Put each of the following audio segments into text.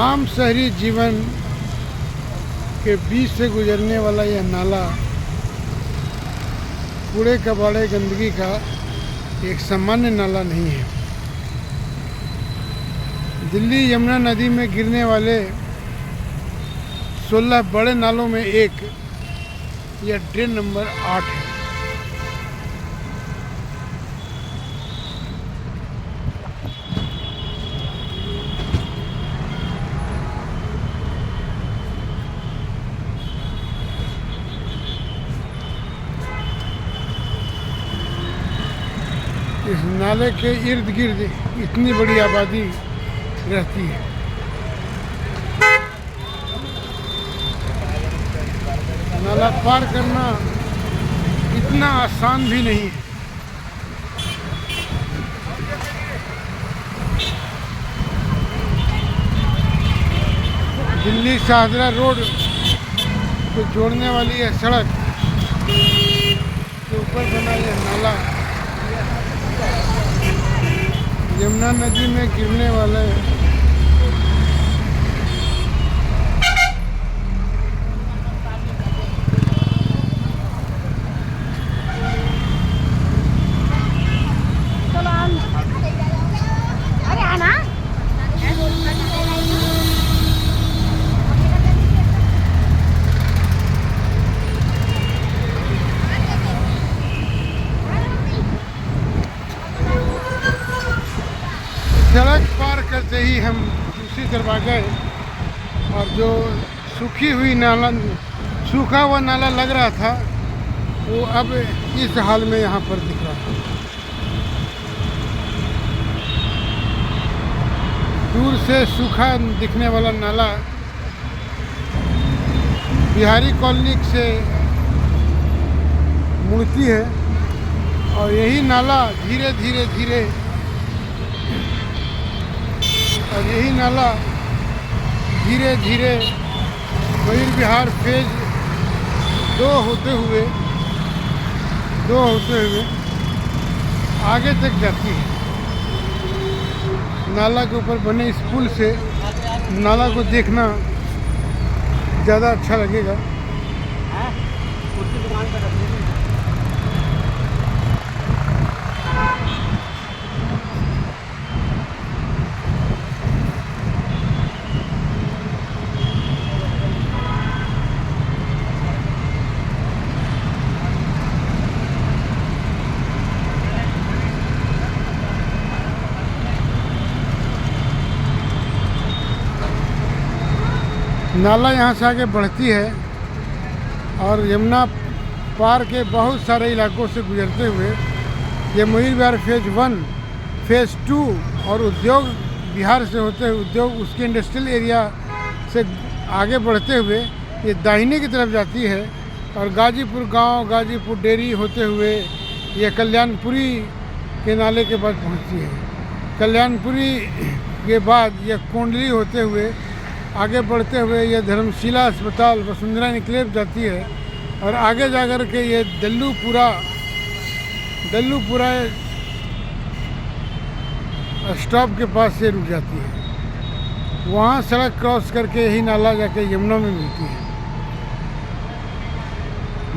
आम शहरी जीवन के बीच से गुजरने वाला यह नाला कूड़े कबाड़े गंदगी का एक सामान्य नाला नहीं है। दिल्ली यमुना नदी में गिरने वाले 16 बड़े नालों में एक यह ड्रेन नंबर 8 है। इस नाले के इर्द गिर्द इतनी बड़ी आबादी रहती है। नाला पार करना इतना आसान भी नहीं है। दिल्ली शाहदरा रोड को जोड़ने वाली यह सड़क के ऊपर बना यह नाला यमुना नदी में गिरने वाले सड़क पार करते ही हम दूसरी तरफ आ गए और जो सूखी हुई नाला सूखा हुआ नाला लग रहा था वो अब इस हाल में यहाँ पर दिख रहा है। दूर से सूखा दिखने वाला नाला बिहारी कॉलोनी से मुड़ती है और यही नाला धीरे धीरे मयूर विहार फेज 2 होते हुए आगे तक जाती है। नाला के ऊपर बने इस पुल से नाला को देखना ज़्यादा अच्छा लगेगा। नाला यहाँ से आगे बढ़ती है और यमुना पार के बहुत सारे इलाकों से गुजरते हुए ये मयूर विहार फेज 1, फेज 2 और उद्योग विहार से होते हुए उद्योग उसके इंडस्ट्रियल एरिया से आगे बढ़ते हुए ये दाहिने की तरफ जाती है और गाजीपुर गांव, गाजीपुर डेयरी होते हुए ये कल्याणपुरी के नाले के पास पहुँचती है। कल्याणपुरी के बाद यह कोंडली होते हुए आगे बढ़ते हुए यह धर्मशिला अस्पताल वसुंधरा इनक्लेव जाती है और आगे जाकर के ये दल्लूपुरा स्टॉप के पास से रुक जाती है। वहाँ सड़क क्रॉस करके यही नाला जाके यमुना में मिलती है।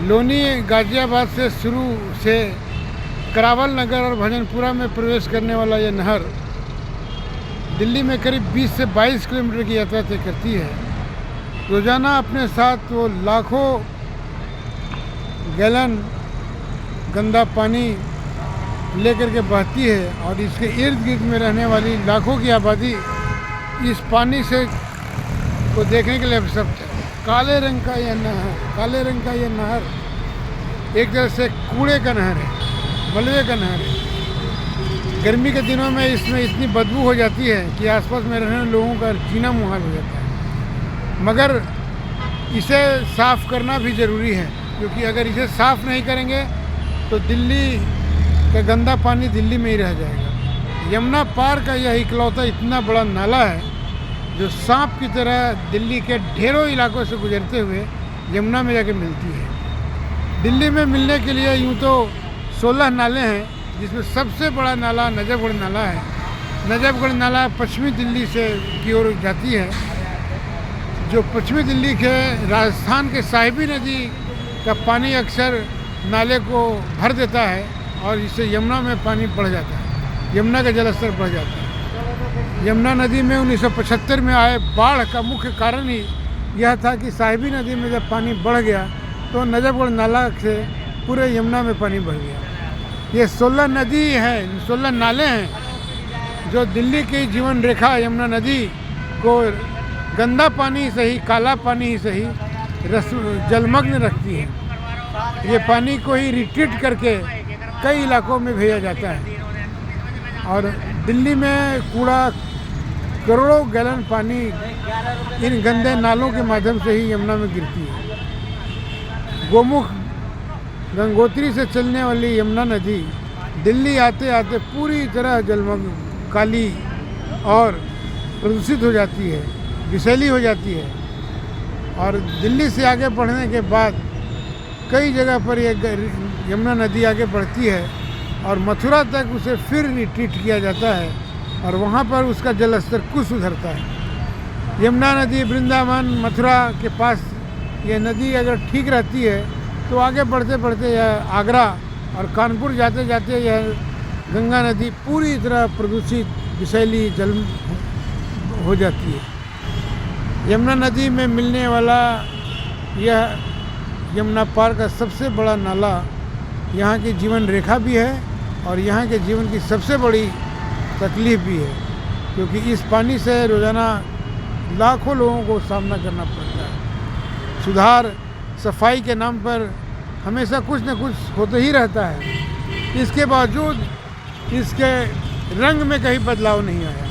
लोनी गाजियाबाद से शुरू से करावल नगर और भजनपुरा में प्रवेश करने वाला यह नहर दिल्ली में करीब 20 से 22 किलोमीटर की यात्रा तय करती है। रोज़ाना अपने साथ वो लाखों गैलन गंदा पानी लेकर के बहती है और इसके इर्द गिर्द में रहने वाली लाखों की आबादी इस पानी से को देखने के लिए अभिशप्त है। काले रंग का यह नहर एक तरह से कूड़े का नहर है, मलबे का नहर है। गर्मी के दिनों में इसमें इतनी बदबू हो जाती है कि आसपास में रहने वाले लोगों का जीना मुहाल हो जाता है। मगर इसे साफ़ करना भी ज़रूरी है, क्योंकि अगर इसे साफ़ नहीं करेंगे तो दिल्ली का गंदा पानी दिल्ली में ही रह जाएगा। यमुना पार का यह इकलौता इतना बड़ा नाला है जो सांप की तरह दिल्ली के ढेरों इलाकों से गुजरते हुए यमुना में जाके मिलती है। दिल्ली में मिलने के लिए यूँ तो 16 नाले हैं, जिसमें सबसे बड़ा नाला नजफगढ़ नाला है। नजफगढ़ नाला पश्चिमी दिल्ली से की ओर जाती है जो पश्चिमी दिल्ली के राजस्थान के साहिबी नदी का पानी अक्सर नाले को भर देता है और इससे यमुना में पानी बढ़ जाता है, यमुना का जलस्तर बढ़ जाता है। यमुना नदी में 1975 में आए बाढ़ का मुख्य कारण ही यह था कि साहिबी नदी में जब पानी बढ़ गया तो नजफगढ़ नाला से पूरे यमुना में पानी बढ़ गया। ये 16 नदी है, 16 नाले हैं जो दिल्ली की जीवन रेखा यमुना नदी को गंदा पानी सही, काला पानी ही सही जलमग्न रखती है। ये पानी को ही रिट्रीट करके कई इलाकों में भेजा जाता है और दिल्ली में कूड़ा करोड़ों गैलन पानी इन गंदे नालों के माध्यम से ही यमुना में गिरती है। गोमुख गंगोत्री से चलने वाली यमुना नदी दिल्ली आते आते पूरी तरह जलमग्न, काली और प्रदूषित हो जाती है, विषैली हो जाती है और दिल्ली से आगे बढ़ने के बाद कई जगह पर ये यमुना नदी आगे बढ़ती है और मथुरा तक उसे फिर रिट्रीट किया जाता है और वहाँ पर उसका जल स्तर कुछ सुधरता है। यमुना नदी वृंदावन मथुरा के पास ये नदी अगर ठीक रहती है तो आगे बढ़ते बढ़ते यह आगरा और कानपुर जाते जाते यह गंगा नदी पूरी तरह प्रदूषित विषैली जल हो जाती है। यमुना नदी में मिलने वाला यह यमुना पार का सबसे बड़ा नाला यहाँ की जीवन रेखा भी है और यहाँ के जीवन की सबसे बड़ी तकलीफ भी है, क्योंकि इस पानी से रोज़ाना लाखों लोगों को सामना करना पड़ता है। सुधार सफाई के नाम पर हमेशा कुछ न कुछ होते ही रहता है, इसके बावजूद इसके रंग में कहीं बदलाव नहीं आया।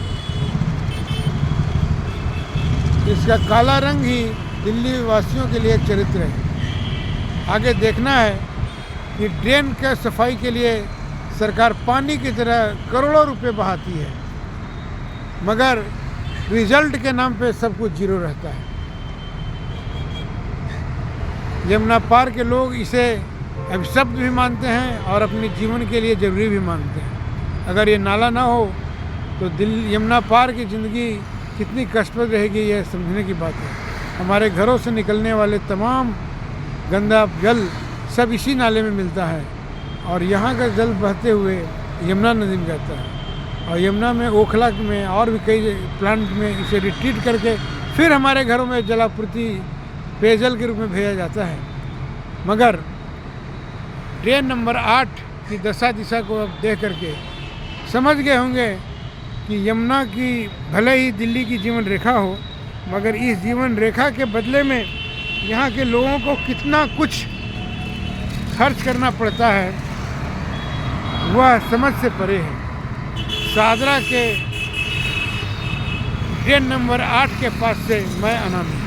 इसका काला रंग ही दिल्ली वासियों के लिए एक चरित्र है। आगे देखना है कि ड्रेन के सफाई के लिए सरकार पानी की तरह करोड़ों रुपए बहाती है, मगर रिजल्ट के नाम पे सब कुछ जीरो रहता है। यमुना पार के लोग इसे अभिशप्त भी मानते हैं और अपने जीवन के लिए ज़रूरी भी मानते हैं। अगर ये नाला ना हो तो यमुना पार की ज़िंदगी कितनी कष्टप्रद रहेगी, यह समझने की बात है। हमारे घरों से निकलने वाले तमाम गंदा जल सब इसी नाले में मिलता है और यहाँ का जल बहते हुए यमुना नदी में जाता है और यमुना में ओखला में और भी कई प्लांट में इसे रिट्रीट करके फिर हमारे घरों में जलापूर्ति पेयजल के रूप में भेजा जाता है। मगर ट्रेन नंबर 8 की दशा दिशा को अब देख करके समझ गए होंगे कि यमुना की भले ही दिल्ली की जीवन रेखा हो, मगर इस जीवन रेखा के बदले में यहाँ के लोगों को कितना कुछ खर्च करना पड़ता है वह समझ से परे है। सादरा के ट्रेन नंबर 8 के पास से मैं आनंद।